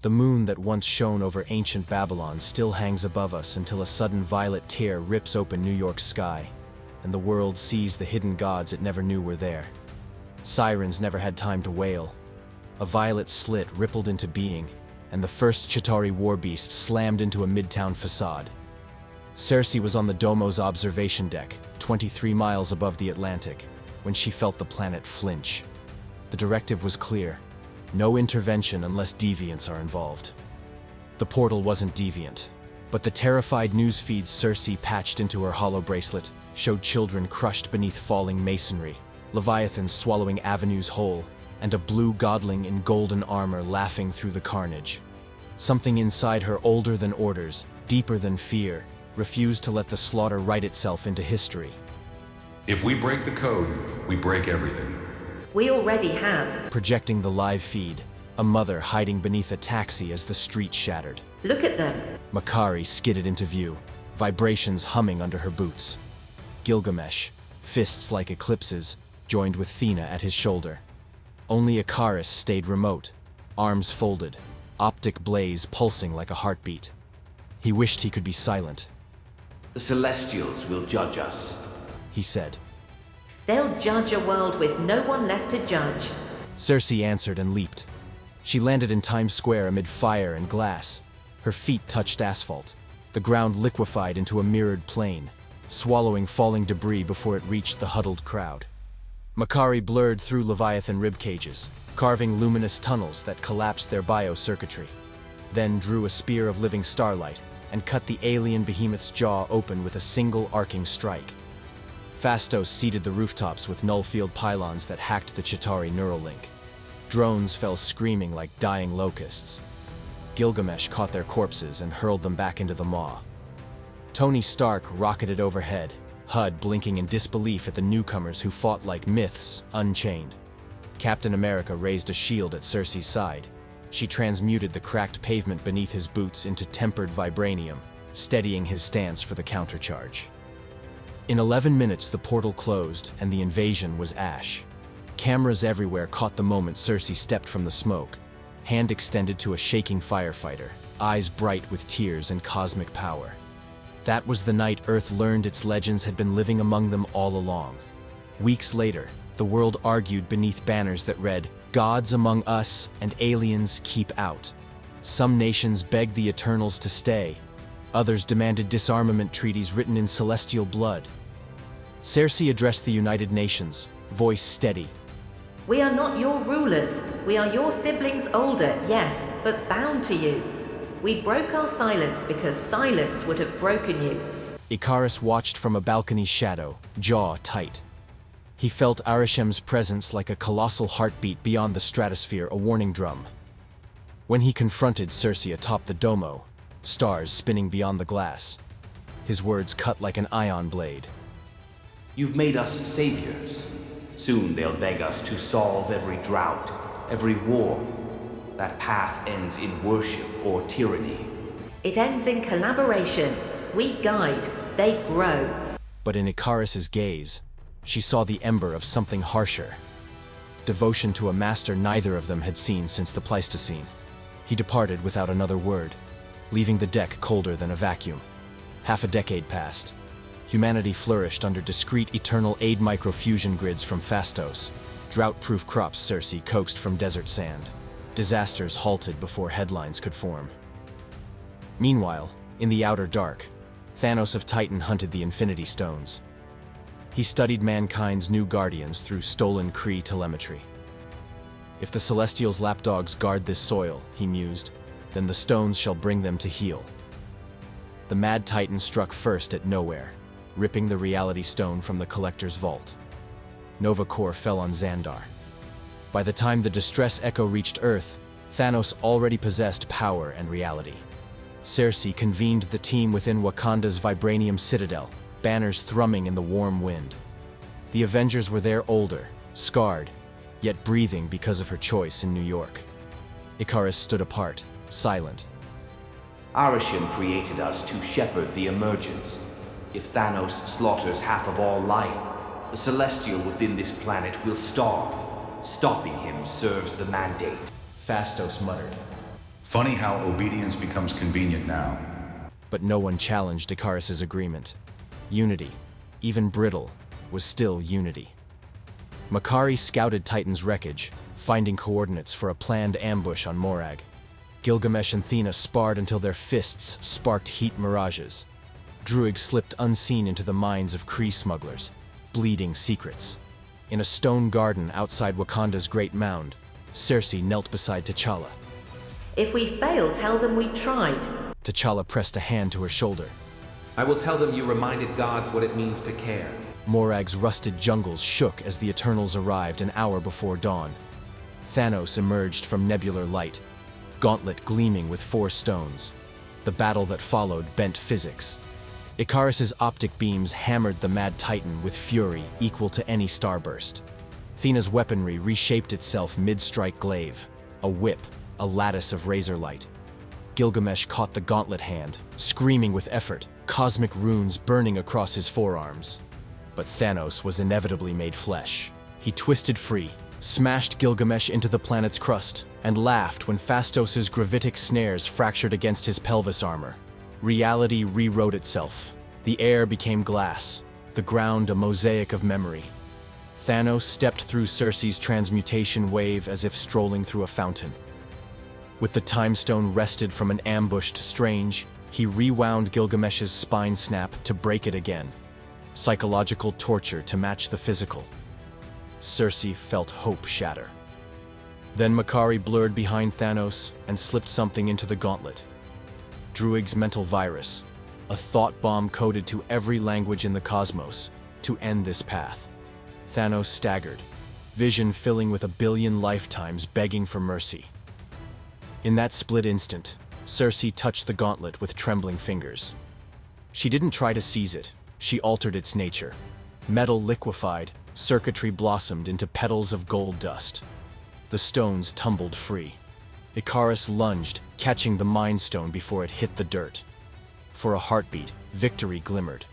The moon that once shone over ancient Babylon still hangs above us until a sudden violet tear rips open New York's sky, and the world sees the hidden gods it never knew were there. Sirens never had time to wail. A violet slit rippled into being, and the first Chitauri warbeast slammed into a midtown facade. Cersei was on the Domo's observation deck, 23 miles above the Atlantic, when she felt the planet flinch. The directive was clear: no intervention unless deviants are involved. The portal wasn't deviant, but the terrified news feeds Cersei patched into her hollow bracelet showed children crushed beneath falling masonry, leviathans swallowing avenues whole, and a blue godling in golden armor laughing through the carnage. Something inside her, older than orders, deeper than fear, refused to let the slaughter write itself into history. If we break the code, we break everything. We already have. Projecting the live feed, a mother hiding beneath a taxi as the street shattered. Look at them. Makari skidded into view, vibrations humming under her boots. Gilgamesh, fists like eclipses, joined with Thena at his shoulder. Only Ikaris stayed remote, arms folded, optic blaze pulsing like a heartbeat. He wished he could be silent. The Celestials will judge us, he said. They'll judge a world with no one left to judge. Cersei answered and leaped. She landed in Times Square amid fire and glass. Her feet touched asphalt. The ground liquefied into a mirrored plain, swallowing falling debris before it reached the huddled crowd. Makari blurred through Leviathan rib cages, carving luminous tunnels that collapsed their biocircuitry, then drew a spear of living starlight and cut the alien behemoth's jaw open with a single arcing strike. Phastos seeded the rooftops with null-field pylons that hacked the Chitauri neural link. Drones fell screaming like dying locusts. Gilgamesh caught their corpses and hurled them back into the maw. Tony Stark rocketed overhead, HUD blinking in disbelief at the newcomers who fought like myths, unchained. Captain America raised a shield at Cersei's side. She transmuted the cracked pavement beneath his boots into tempered vibranium, steadying his stance for the countercharge. In 11 minutes, the portal closed, and the invasion was ash. Cameras everywhere caught the moment Cersei stepped from the smoke, hand extended to a shaking firefighter, eyes bright with tears and cosmic power. That was the night Earth learned its legends had been living among them all along. Weeks later, the world argued beneath banners that read, "Gods among us and aliens keep out." Some nations begged the Eternals to stay. Others demanded disarmament treaties written in celestial blood. Cersei addressed the United Nations, voice steady. We are not your rulers. We are your siblings older, yes, but bound to you. We broke our silence because silence would have broken you. Ikaris watched from a balcony's shadow, jaw tight. He felt Arishem's presence like a colossal heartbeat beyond the stratosphere, a warning drum. When he confronted Cersei atop the Domo, stars spinning beyond the glass, his words cut like an ion blade. You've made us saviors. Soon they'll beg us to solve every drought, every war. That path ends in worship or tyranny. It ends in collaboration. We guide, they grow. But in Ikaris's gaze, she saw the ember of something harsher. Devotion to a master neither of them had seen since the Pleistocene. He departed without another word, leaving the deck colder than a vacuum. Half a decade passed. Humanity flourished under discrete eternal aid microfusion grids from Phastos. Drought-proof crops Cersei coaxed from desert sand. Disasters halted before headlines could form. Meanwhile, in the outer dark, Thanos of Titan hunted the Infinity Stones. He studied mankind's new guardians through stolen Kree telemetry. If the Celestials' lapdogs guard this soil, he mused, then the stones shall bring them to heal. The Mad Titan struck first at Nowhere, ripping the Reality Stone from the Collector's vault. Nova Corps fell on Xandar. By the time the distress echo reached Earth, Thanos already possessed power and reality. Cersei convened the team within Wakanda's vibranium citadel, banners thrumming in the warm wind. The Avengers were there, older, scarred, yet breathing because of her choice in New York. Ikaris stood apart, silent. Arishem created us to shepherd the emergence. If Thanos slaughters half of all life, the Celestial within this planet will starve. Stopping him serves the mandate. Phastos muttered. Funny how obedience becomes convenient now. But no one challenged Icarus's agreement. Unity, even brittle, was still unity. Makari scouted Titan's wreckage, finding coordinates for a planned ambush on Morag. Gilgamesh and Thena sparred until their fists sparked heat mirages. Druig slipped unseen into the minds of Kree smugglers, bleeding secrets. In a stone garden outside Wakanda's Great Mound, Cersei knelt beside T'Challa. If we fail, tell them we tried. T'Challa pressed a hand to her shoulder. I will tell them you reminded gods what it means to care. Morag's rusted jungles shook as the Eternals arrived an hour before dawn. Thanos emerged from nebular light, gauntlet gleaming with 4 stones. The battle that followed bent physics. Icarus's optic beams hammered the Mad Titan with fury equal to any starburst. Thena's weaponry reshaped itself mid-strike glaive, a whip, a lattice of razor light. Gilgamesh caught the gauntlet hand, screaming with effort, cosmic runes burning across his forearms. But Thanos was inevitably made flesh. He twisted free, smashed Gilgamesh into the planet's crust, and laughed when Phastos's gravitic snares fractured against his pelvis armor. Reality rewrote itself. The air became glass, the ground a mosaic of memory. Thanos stepped through Cersei's transmutation wave as if strolling through a fountain. With the time stone wrested from an ambushed Strange, he rewound Gilgamesh's spine snap to break it again. Psychological torture to match the physical. Cersei felt hope shatter. Then Makari blurred behind Thanos and slipped something into the gauntlet. Druig's mental virus, a thought bomb coded to every language in the cosmos, to end this path. Thanos staggered, vision filling with 1 billion lifetimes begging for mercy. In that split instant, Cersei touched the gauntlet with trembling fingers. She didn't try to seize it, she altered its nature. Metal liquefied, circuitry blossomed into petals of gold dust. The stones tumbled free. Icarus lunged, catching the Mind Stone before it hit the dirt. For a heartbeat, victory glimmered.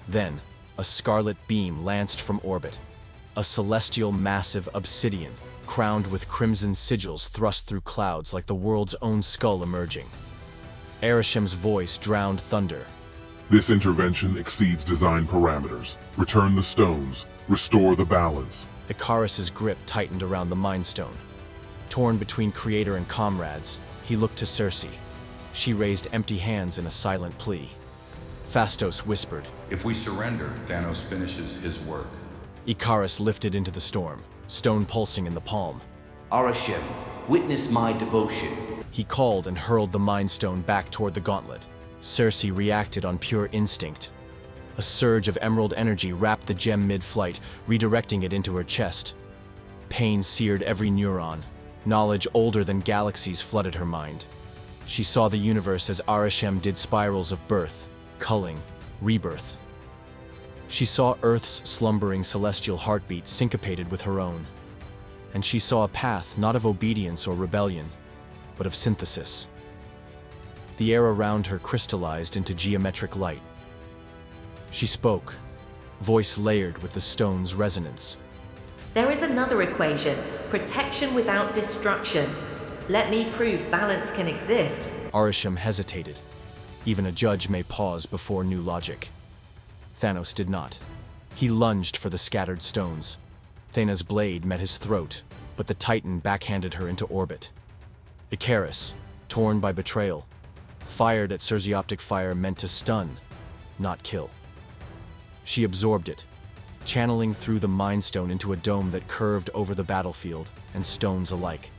Then, a scarlet beam lanced from orbit. A celestial massive obsidian, crowned with crimson sigils thrust through clouds like the world's own skull emerging. Arishem's voice drowned thunder. This intervention exceeds design parameters. Return the stones. Restore the balance. Icarus's grip tightened around the Mind Stone. Torn between creator and comrades, he looked to Cersei. She raised empty hands in a silent plea. Phastos whispered. If we surrender, Thanos finishes his work. Icarus lifted into the storm, stone pulsing in the palm. Arishem, witness my devotion. He called and hurled the Mind Stone back toward the gauntlet. Cersei reacted on pure instinct. A surge of emerald energy wrapped the gem mid-flight, redirecting it into her chest. Pain seared every neuron. Knowledge older than galaxies flooded her mind. She saw the universe as Arishem did spirals of birth, culling, rebirth. She saw Earth's slumbering celestial heartbeat syncopated with her own. And she saw a path not of obedience or rebellion, but of synthesis. The air around her crystallized into geometric light. She spoke, voice layered with the stone's resonance. There is another equation, protection without destruction. Let me prove balance can exist. Arishem hesitated. Even a judge may pause before new logic. Thanos did not. He lunged for the scattered stones. Thena's blade met his throat, but the Titan backhanded her into orbit. Icarus, torn by betrayal, fired at Cersei optic fire meant to stun, not kill. She absorbed it, channeling through the Mind Stone into a dome that curved over the battlefield and stones alike.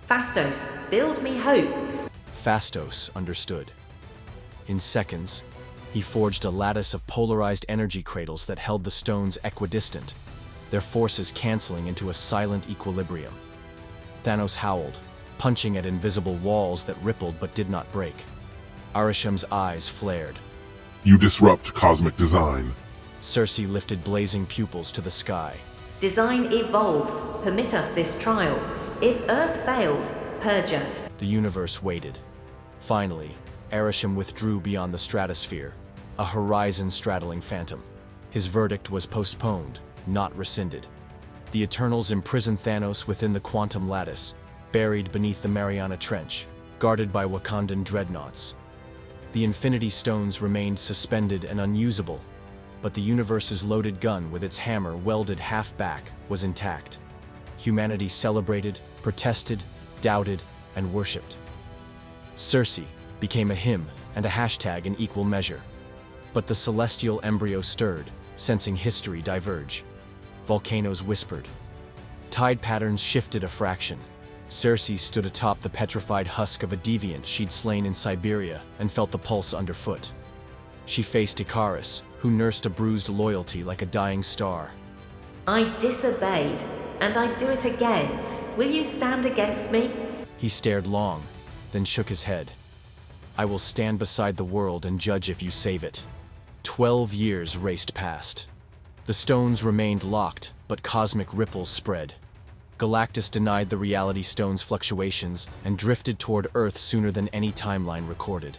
Phastos, build me hope. Phastos understood. In seconds, he forged a lattice of polarized energy cradles that held the stones equidistant, their forces canceling into a silent equilibrium. Thanos howled, punching at invisible walls that rippled but did not break. Arishem's eyes flared. You disrupt cosmic design. Cersei lifted blazing pupils to the sky. Design evolves. Permit us this trial. If Earth fails, purge us. The universe waited. Finally, Arishem withdrew beyond the stratosphere, a horizon-straddling phantom. His verdict was postponed, not rescinded. The Eternals imprisoned Thanos within the quantum lattice, buried beneath the Mariana Trench. guarded by Wakandan dreadnoughts. The Infinity Stones remained suspended and unusable, but the universe's loaded gun with its hammer welded half back was intact. Humanity celebrated, protested, doubted, and worshipped. Circe became a hymn and a hashtag in equal measure. But the celestial embryo stirred, sensing history diverge. Volcanoes whispered. Tide patterns shifted a fraction. Circe stood atop the petrified husk of a deviant she'd slain in Siberia and felt the pulse underfoot. She faced Icarus, who nursed a bruised loyalty like a dying star. I disobeyed, and I'd do it again. Will you stand against me? He stared long, then shook his head. I will stand beside the world and judge if you save it. 12 years raced past. The stones remained locked, but cosmic ripples spread. Galactus denied the reality stone's fluctuations and drifted toward Earth sooner than any timeline recorded.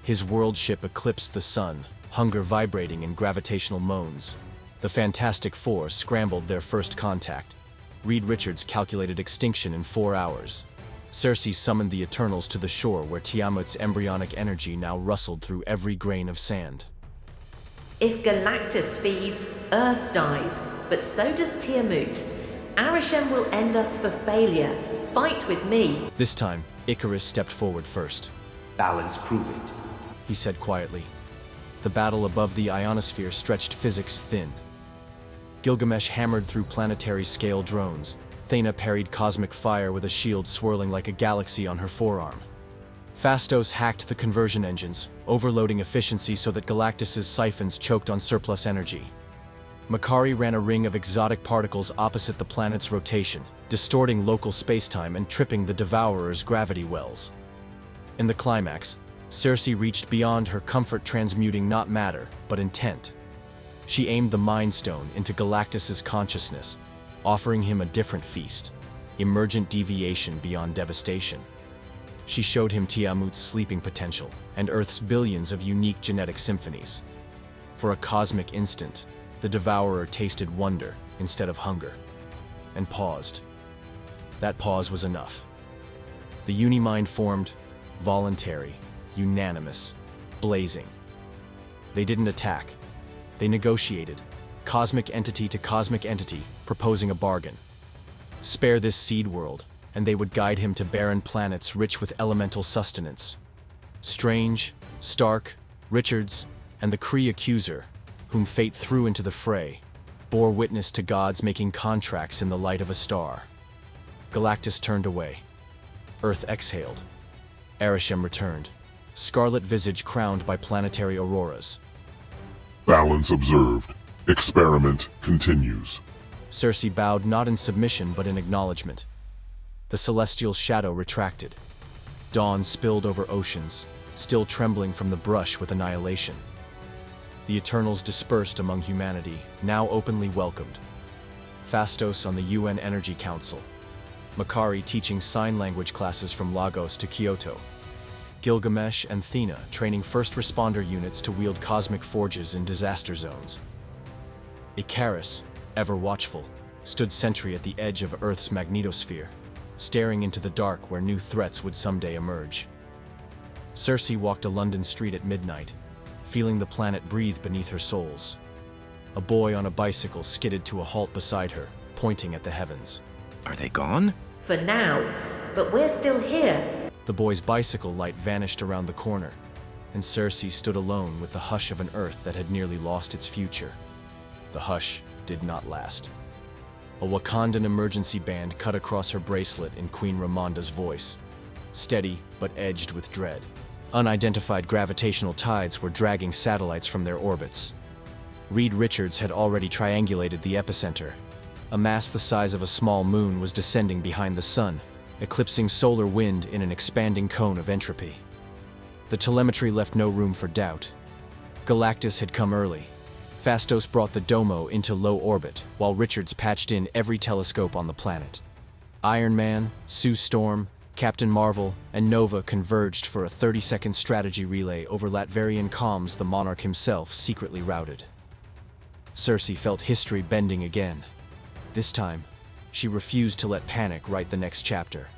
His world ship eclipsed the sun, hunger vibrating in gravitational moans. The Fantastic Four scrambled their first contact. Reed Richards calculated extinction in 4 hours. Circe summoned the Eternals to the shore where Tiamut's embryonic energy now rustled through every grain of sand. If Galactus feeds, Earth dies, but so does Tiamut. Arishem will end us for failure. Fight with me. This time, Icarus stepped forward first. Balance prove it. He said quietly. The battle above the ionosphere stretched physics thin. Gilgamesh hammered through planetary-scale drones. Thena parried cosmic fire with a shield swirling like a galaxy on her forearm. Phastos hacked the conversion engines, overloading efficiency so that Galactus's siphons choked on surplus energy. Makari ran a ring of exotic particles opposite the planet's rotation, distorting local spacetime and tripping the Devourer's gravity wells. In the climax, Circe reached beyond her comfort, transmuting not matter, but intent. She aimed the Mind Stone into Galactus's consciousness, offering him a different feast, emergent deviation beyond devastation. She showed him Tiamut's sleeping potential and Earth's billions of unique genetic symphonies. For a cosmic instant, the Devourer tasted wonder instead of hunger, and paused. That pause was enough. The Uni Mind formed, voluntary, unanimous, blazing. They didn't attack. They negotiated, cosmic entity to cosmic entity, proposing a bargain. Spare this seed world, and they would guide him to barren planets rich with elemental sustenance. Strange, Stark, Richards, and the Kree Accuser, whom fate threw into the fray, bore witness to gods making contracts in the light of a star. Galactus turned away. Earth exhaled. Arishem returned, scarlet visage crowned by planetary auroras. Balance observed. Experiment continues. Circe bowed not in submission but in acknowledgement. The celestial shadow retracted. Dawn spilled over oceans, still trembling from the brush with annihilation. The Eternals dispersed among humanity, now openly welcomed. Phastos on the UN Energy Council. Makari teaching sign language classes from Lagos to Kyoto. Gilgamesh and Thena training first responder units to wield cosmic forges in disaster zones. Icarus, ever watchful, stood sentry at the edge of Earth's magnetosphere, staring into the dark where new threats would someday emerge. Circe walked a London street at midnight, feeling the planet breathe beneath her soles. A boy on a bicycle skidded to a halt beside her, pointing at the heavens. Are they gone? For now, but we're still here. The boy's bicycle light vanished around the corner, and Circe stood alone with the hush of an Earth that had nearly lost its future. The hush did not last. A Wakandan emergency band cut across her bracelet in Queen Ramonda's voice, steady but edged with dread. Unidentified gravitational tides were dragging satellites from their orbits. Reed Richards had already triangulated the epicenter. A mass the size of a small moon was descending behind the sun, eclipsing solar wind in an expanding cone of entropy. The telemetry left no room for doubt. Galactus had come early. Phastos brought the Domo into low orbit, while Richards patched in every telescope on the planet. Iron Man, Sue Storm, Captain Marvel, and Nova converged for a 30-second strategy relay over Latverian comms the monarch himself secretly routed. Circe felt history bending again. This time, she refused to let panic write the next chapter.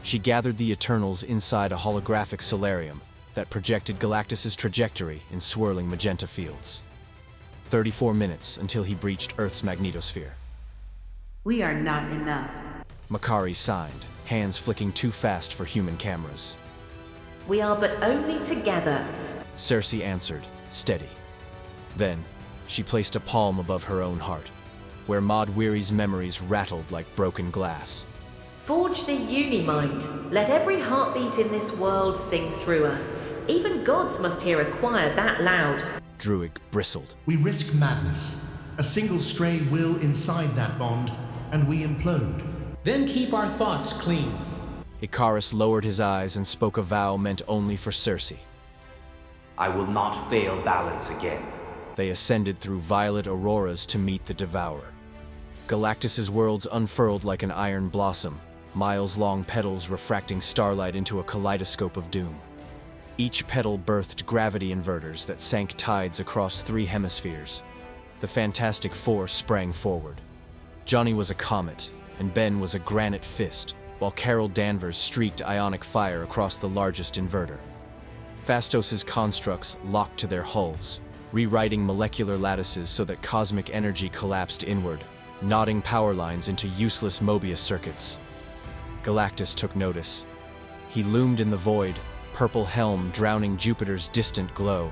She gathered the Eternals inside a holographic solarium that projected Galactus's trajectory in swirling magenta fields. 34 minutes until he breached Earth's magnetosphere. We are not enough. Makari signed, hands flicking too fast for human cameras. We are but only together. Cersei answered, steady. Then, she placed a palm above her own heart, where Maud Weary's memories rattled like broken glass. Forge the Uni Mind. Let every heartbeat in this world sing through us. Even gods must hear a choir that loud. Druig bristled. We risk madness. A single stray will inside that bond, and we implode. Then keep our thoughts clean. Icarus lowered his eyes and spoke a vow meant only for Cersei. I will not fail balance again. They ascended through violet auroras to meet the Devourer. Galactus's worlds unfurled like an iron blossom, miles-long petals refracting starlight into a kaleidoscope of doom. Each petal birthed gravity inverters that sank tides across 3 hemispheres. The Fantastic Four sprang forward. Johnny was a comet, and Ben was a granite fist, while Carol Danvers streaked ionic fire across the largest inverter. Phastos's constructs locked to their hulls, rewriting molecular lattices so that cosmic energy collapsed inward, knotting power lines into useless Mobius circuits. Galactus took notice. He loomed in the void, purple helm drowning Jupiter's distant glow.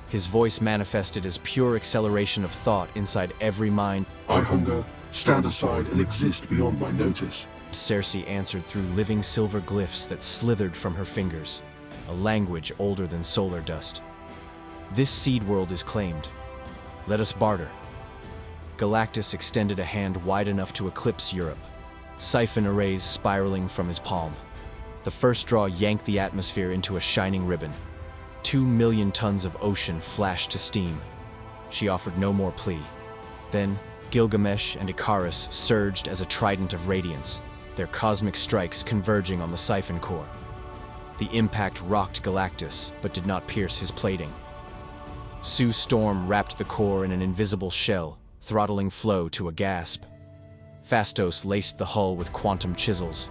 His voice manifested as pure acceleration of thought inside every mind. I hunger, stand aside and exist beyond my notice. Cersei answered through living silver glyphs that slithered from her fingers, a language older than solar dust. This seed world is claimed. Let us barter. Galactus extended a hand wide enough to eclipse Europe, siphon arrays spiraling from his palm. The first draw yanked the atmosphere into a shining ribbon. 2 million tons of ocean flashed to steam. She offered no more plea. Then, Gilgamesh and Icarus surged as a trident of radiance, their cosmic strikes converging on the siphon core. The impact rocked Galactus, but did not pierce his plating. Sue Storm wrapped the core in an invisible shell, throttling flow to a gasp. Phastos laced the hull with quantum chisels.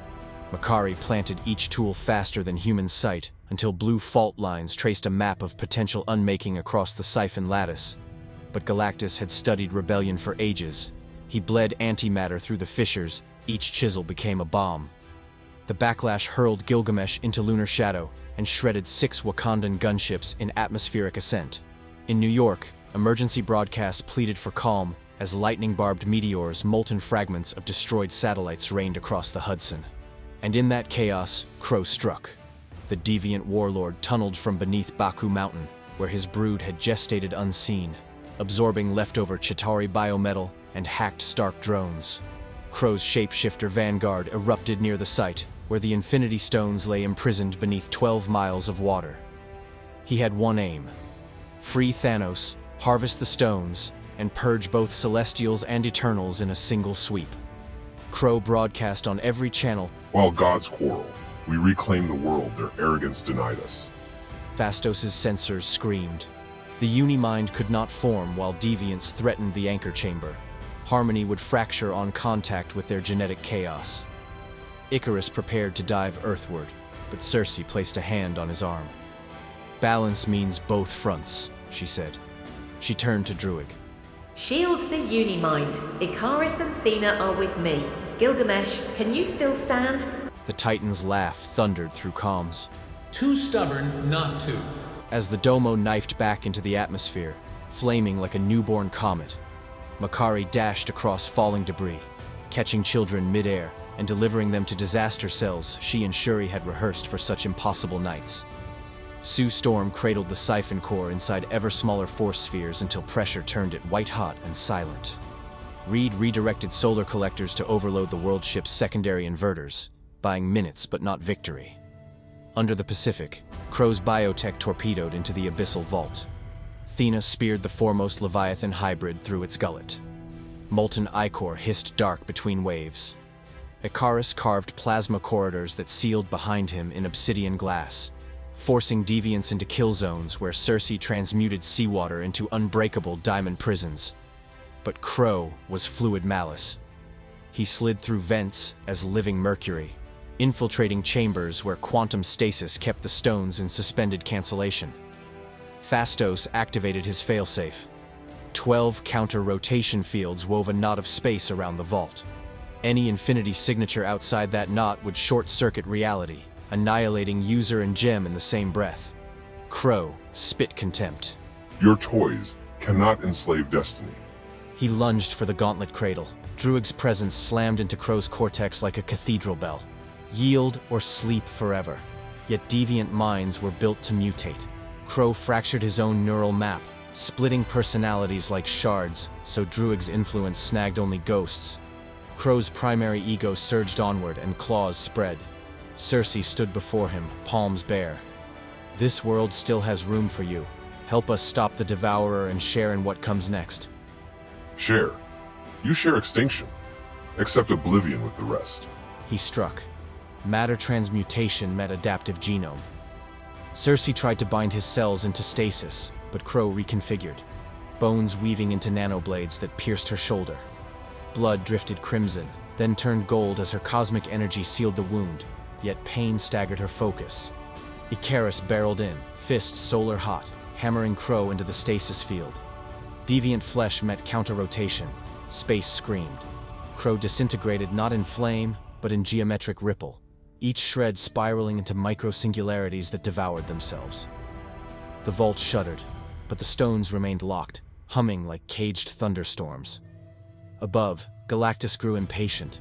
Makari planted each tool faster than human sight until blue fault lines traced a map of potential unmaking across the siphon lattice. But Galactus had studied rebellion for ages. He bled antimatter through the fissures. Each chisel became a bomb. The backlash hurled Gilgamesh into lunar shadow and shredded 6 Wakandan gunships in atmospheric ascent. In New York, emergency broadcasts pleaded for calm as lightning-barbed meteors, molten fragments of destroyed satellites rained across the Hudson. And in that chaos, Crow struck. The deviant warlord tunneled from beneath Baku Mountain, where his brood had gestated unseen, absorbing leftover Chitauri biometal and hacked Stark drones. Crow's shapeshifter vanguard erupted near the site, where the Infinity Stones lay imprisoned beneath 12 miles of water. He had one aim: free Thanos, harvest the stones, and purge both Celestials and Eternals in a single sweep. Crow broadcast on every channel. While gods quarrel, we reclaim the world their arrogance denied us. Phastos's sensors screamed. The Uni Mind could not form while deviants threatened the anchor chamber. Harmony would fracture on contact with their genetic chaos. Icarus prepared to dive earthward, but Cersei placed a hand on his arm. Balance means both fronts, she said. She turned to Druig. Shield the Uni Mind. Icarus and Thena are with me. Gilgamesh, can you still stand? The Titan's laugh thundered through comms. Too stubborn not to. As the Domo knifed back into the atmosphere, flaming like a newborn comet, Makari dashed across falling debris, catching children mid-air and delivering them to disaster cells she and Shuri had rehearsed for such impossible nights. Sue Storm cradled the siphon core inside ever-smaller force spheres until pressure turned it white-hot and silent. Reed redirected solar collectors to overload the world ship's secondary inverters, buying minutes but not victory. Under the Pacific, Crow's biotech torpedoed into the abyssal vault. Thena speared the foremost Leviathan hybrid through its gullet. Molten ichor hissed dark between waves. Icarus carved plasma corridors that sealed behind him in obsidian glass, forcing deviants into kill zones where Cersei transmuted seawater into unbreakable diamond prisons. But Crow was fluid malice. He slid through vents as living mercury, infiltrating chambers where quantum stasis kept the stones in suspended cancellation. Phastos activated his failsafe. 12 counter-rotation fields wove a knot of space around the vault. Any infinity signature outside that knot would short-circuit reality, annihilating user and gem in the same breath. Crow spit contempt. Your toys cannot enslave destiny. He lunged for the gauntlet cradle. Druig's presence slammed into Crow's cortex like a cathedral bell. Yield or sleep forever. Yet deviant minds were built to mutate. Crow fractured his own neural map, splitting personalities like shards, so Druig's influence snagged only ghosts. Crow's primary ego surged onward and claws spread. Cersei stood before him, palms bare. This world still has room for you. Help us stop the Devourer and share in what comes next. Share. You share extinction. Accept oblivion with the rest. He struck. Matter transmutation met adaptive genome. Cersei tried to bind his cells into stasis, but Crow reconfigured, bones weaving into nanoblades that pierced her shoulder. Blood drifted crimson, then turned gold as her cosmic energy sealed the wound, yet pain staggered her focus. Icarus barreled in, fist solar hot, hammering Crow into the stasis field. Deviant flesh met counter-rotation. Space screamed. Crow disintegrated not in flame, but in geometric ripple, each shred spiraling into micro-singularities that devoured themselves. The vault shuddered, but the stones remained locked, humming like caged thunderstorms. Above, Galactus grew impatient.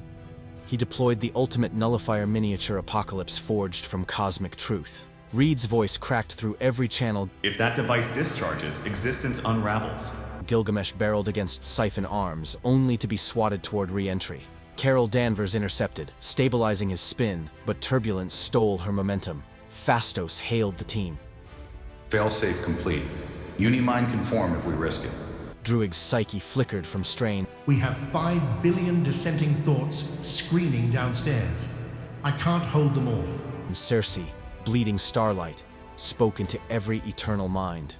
He deployed the ultimate nullifier miniature apocalypse forged from cosmic truth. Reed's voice cracked through every channel. If that device discharges, existence unravels. Gilgamesh barreled against Siphon arms, only to be swatted toward re-entry. Carol Danvers intercepted, stabilizing his spin, but turbulence stole her momentum. Phastos hailed the team. Failsafe complete. Uni Mind can form if we risk it. Druig's psyche flickered from strain. We have 5 billion dissenting thoughts screaming downstairs. I can't hold them all. And Cersei, bleeding starlight, spoke into every eternal mind.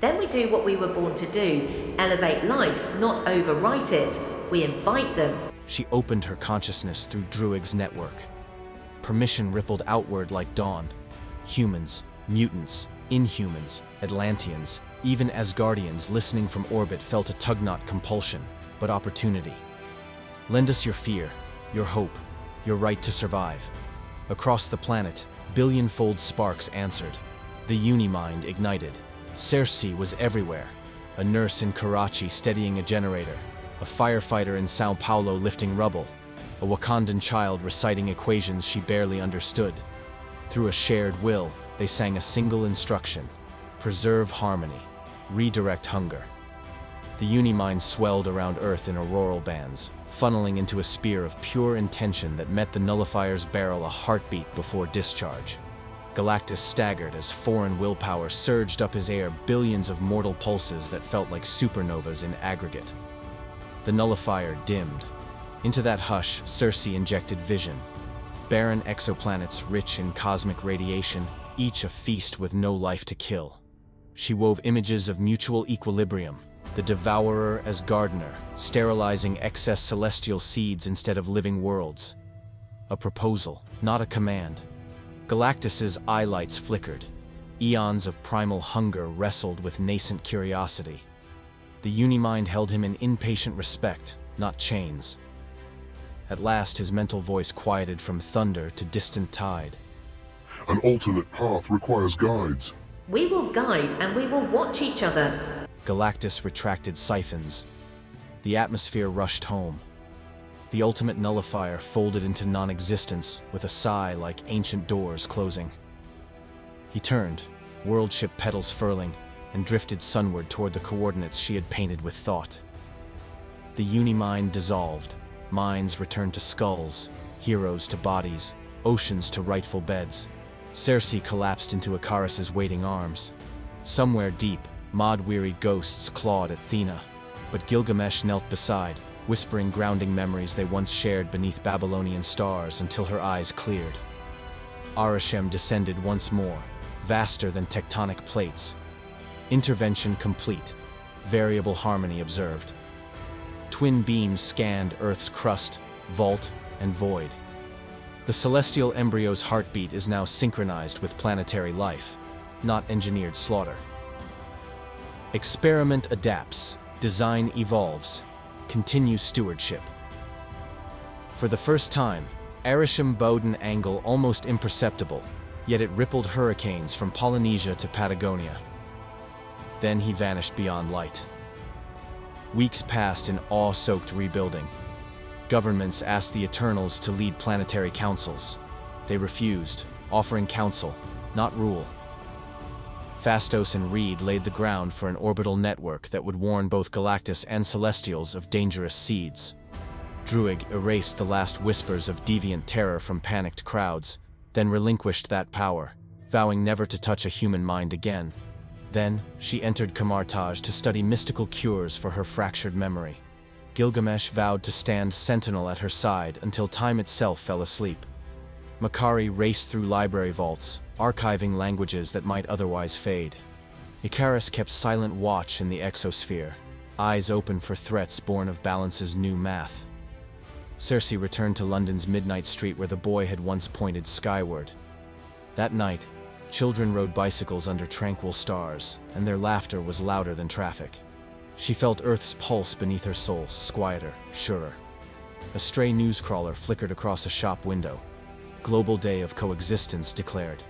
Then we do what we were born to do. Elevate life, not overwrite it. We invite them. She opened her consciousness through Druig's network. Permission rippled outward like dawn. Humans, mutants, Inhumans, Atlanteans, even Asgardians listening from orbit felt a tug-knot compulsion, but opportunity. Lend us your fear, your hope, your right to survive. Across the planet, billion-fold sparks answered. The Uni Mind ignited. Cersei was everywhere. A nurse in Karachi steadying a generator. A firefighter in Sao Paulo lifting rubble. A Wakandan child reciting equations she barely understood. Through a shared will, they sang a single instruction: preserve harmony, redirect hunger. The Uni Mind swelled around Earth in auroral bands, funneling into a spear of pure intention that met the nullifier's barrel a heartbeat before discharge. Galactus staggered as foreign willpower surged up his air, billions of mortal pulses that felt like supernovas in aggregate. The nullifier dimmed. Into that hush, Cersei injected vision. Barren exoplanets rich in cosmic radiation, each a feast with no life to kill. She wove images of mutual equilibrium, the Devourer as gardener, sterilizing excess celestial seeds instead of living worlds. A proposal, not a command. Galactus's eye lights flickered. Eons of primal hunger wrestled with nascent curiosity. The Uni Mind held him in impatient respect, not chains. At last his mental voice quieted from thunder to distant tide. An alternate path requires guides. We will guide and we will watch each other. Galactus retracted siphons. The atmosphere rushed home. The ultimate nullifier folded into non-existence with a sigh like ancient doors closing. He turned, world ship petals furling, and drifted sunward toward the coordinates she had painted with thought. The Uni Mind dissolved. Minds returned to skulls, heroes to bodies, oceans to rightful beds. Cersei collapsed into Icarus's waiting arms. Somewhere deep, mod-weary ghosts clawed at Thena, but Gilgamesh knelt beside, whispering grounding memories they once shared beneath Babylonian stars until her eyes cleared. Arishem descended once more, vaster than tectonic plates. Intervention complete. Variable harmony observed. Twin beams scanned Earth's crust, vault, and void. The celestial embryo's heartbeat is now synchronized with planetary life, not engineered slaughter. Experiment adapts, design evolves, continue stewardship. For the first time, Arishem bowed an angle almost imperceptible, yet it rippled hurricanes from Polynesia to Patagonia. Then he vanished beyond light. Weeks passed in awe-soaked rebuilding. Governments asked the Eternals to lead planetary councils. They refused, offering counsel, not rule. Phastos and Reed laid the ground for an orbital network that would warn both Galactus and Celestials of dangerous seeds. Druig erased the last whispers of deviant terror from panicked crowds, then relinquished that power, vowing never to touch a human mind again. Then, she entered Kamartaj to study mystical cures for her fractured memory. Gilgamesh vowed to stand sentinel at her side until time itself fell asleep. Makari raced through library vaults, archiving languages that might otherwise fade. Icarus kept silent watch in the exosphere, eyes open for threats born of Balance's new math. Circe returned to London's midnight street where the boy had once pointed skyward. That night, children rode bicycles under tranquil stars, and their laughter was louder than traffic. She felt Earth's pulse beneath her soul, quieter, surer. A stray newscrawler flickered across a shop window. Global Day of Coexistence declared.